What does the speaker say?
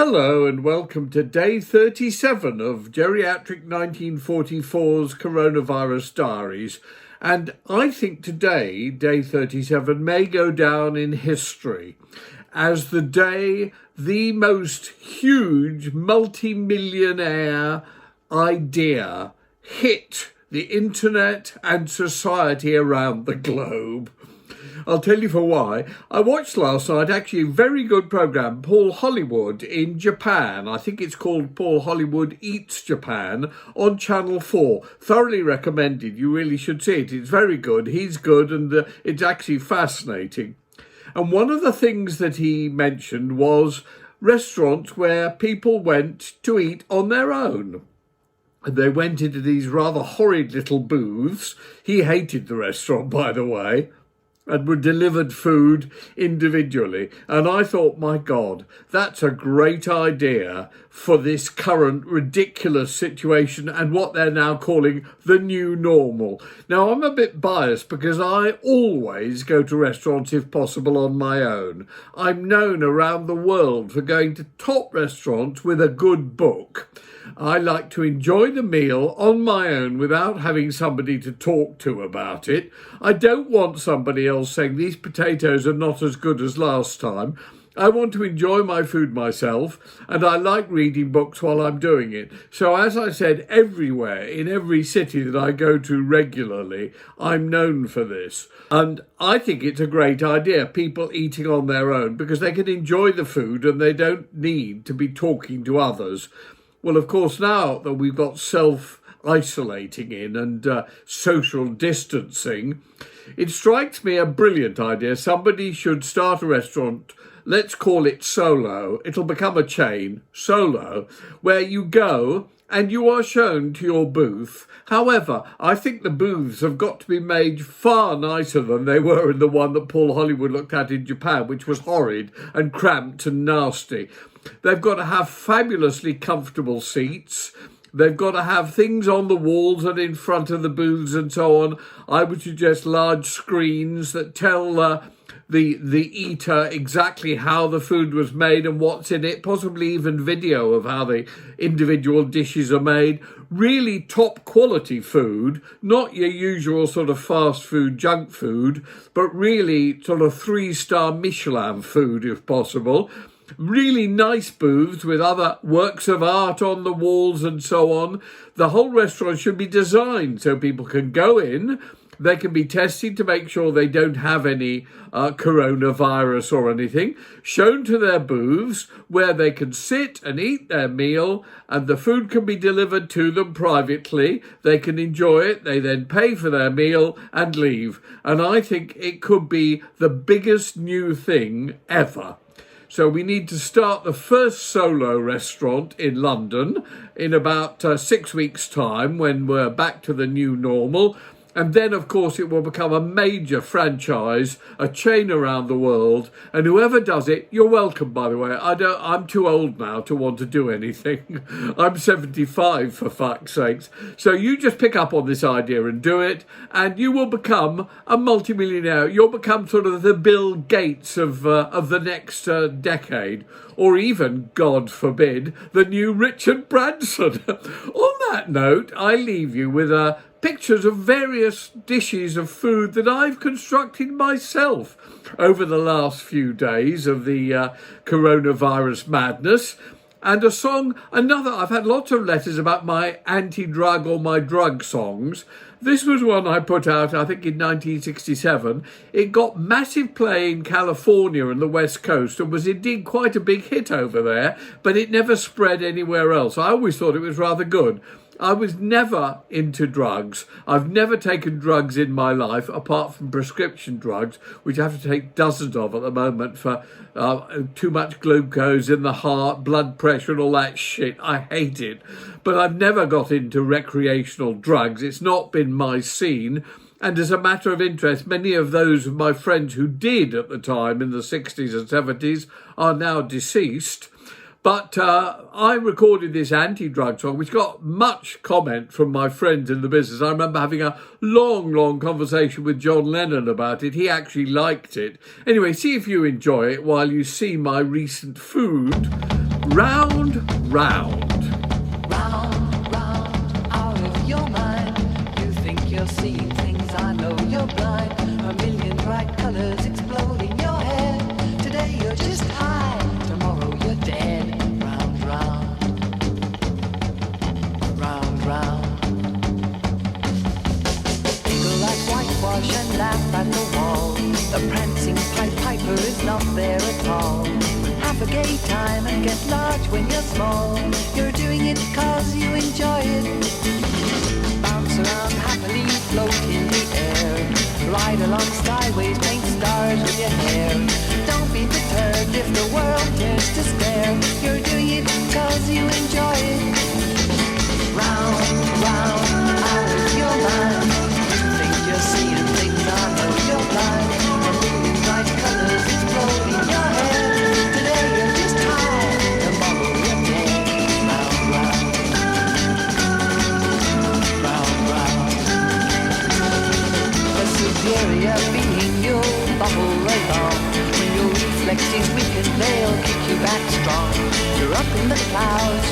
Hello and welcome to day 37 of Geriatric 1944's Coronavirus Diaries. And I think today, day 37, may go down in history as the day the most huge multi-millionaire idea hit the internet and society around the globe. I'll tell you for why. I watched last night actually a very good programme, Paul Hollywood in Japan. I think it's called Paul Hollywood Eats Japan on Channel 4. Thoroughly recommended. You really should see it. It's very good. He's good and it's actually fascinating. And one of the things that he mentioned was restaurants where people went to eat on their own. And they went into these rather horrid little booths. He hated the restaurant, by the way, and were delivered food individually. And I thought, my God, that's a great idea for this current ridiculous situation and what they're now calling the new normal. Now, I'm a bit biased because I always go to restaurants, if possible, on my own. I'm known around the world for going to top restaurants with a good book. I like to enjoy the meal on my own without having somebody to talk to about it. I don't want somebody else saying these potatoes are not as good as last time. I want to enjoy my food myself, and I like reading books while I'm doing it. So as I said, everywhere, in every city that I go to regularly, I'm known for this. And I think it's a great idea, people eating on their own, because they can enjoy the food and they don't need to be talking to others. Well, of course, now that we've got self-isolating in and social distancing, it strikes me a brilliant idea. Somebody should start a restaurant, let's call it Solo. It'll become a chain, Solo, where you go and you are shown to your booth. However, I think the booths have got to be made far nicer than they were in the one that Paul Hollywood looked at in Japan, which was horrid and cramped and nasty. They've got to have fabulously comfortable seats. They've got to have things on the walls and in front of the booths and so on. I would suggest large screens that tell the eater exactly how the food was made and what's in it, possibly even video of how the individual dishes are made. Really top quality food, not your usual sort of fast food, junk food, but really sort of 3-star Michelin food if possible. Really nice booths with other works of art on the walls and so on. The whole restaurant should be designed so people can go in. They can be tested to make sure they don't have any coronavirus or anything, shown to their booths where they can sit and eat their meal, and the food can be delivered to them privately. They can enjoy it. They then pay for their meal and leave. And I think it could be the biggest new thing ever. So we need to start the first Solo restaurant in London in about 6 weeks' time when we're back to the new normal. And then, of course, it will become a major franchise, a chain around the world. And whoever does it, you're welcome, by the way. I'm too old now to want to do anything. I'm 75, for fuck's sakes. So you just pick up on this idea and do it, and you will become a multimillionaire. You'll become sort of the Bill Gates of the next decade. Or even, God forbid, the new Richard Branson. On that note, I leave you with pictures of various dishes of food that I've constructed myself over the last few days of the coronavirus madness. And a song, I've had lots of letters about my anti-drug or my drug songs. This was one I put out, I think, in 1967. It got massive play in California and the West Coast and was indeed quite a big hit over there, but it never spread anywhere else. I always thought it was rather good. I was never into drugs. I've never taken drugs in my life, apart from prescription drugs, which I have to take dozens of at the moment for too much glucose in the heart, blood pressure and all that shit. I hate it. But I've never got into recreational drugs. It's not been my scene. And as a matter of interest, many of those of my friends who did at the time in the 60s and 70s are now deceased. But I recorded this anti-drug song, which got much comment from my friends in the business. I remember having a long conversation with John Lennon about it. He actually liked it. Anyway, see if you enjoy it while you see my recent food round, round. Round, round, out of your mind. You think you're seeing things, I know you're blind. A million bright colors explode in your head. Today you're just high, tomorrow you're dead. Round, round, round, round. Giggle like whitewash and laugh at the wall. The prancing Pied Piper is not there at all. Have a gay time and get large when you're small. You're doing it 'cause you enjoy it. Bounce around happily, float in the air. Ride along skyways, paint stars with your hair. Don't be deterred if the world dares to stare. You're doing it 'cause you enjoy it. Round, round, out of your mind. You think you're seeing things, I know you're blind. A million bright colors explode in your head. Today you're just high, tomorrow you're dead. Round, round, round, round. A superior being, you'll bubble along. When your reflexes weaken, they'll kick you back strong. You're up in the clouds,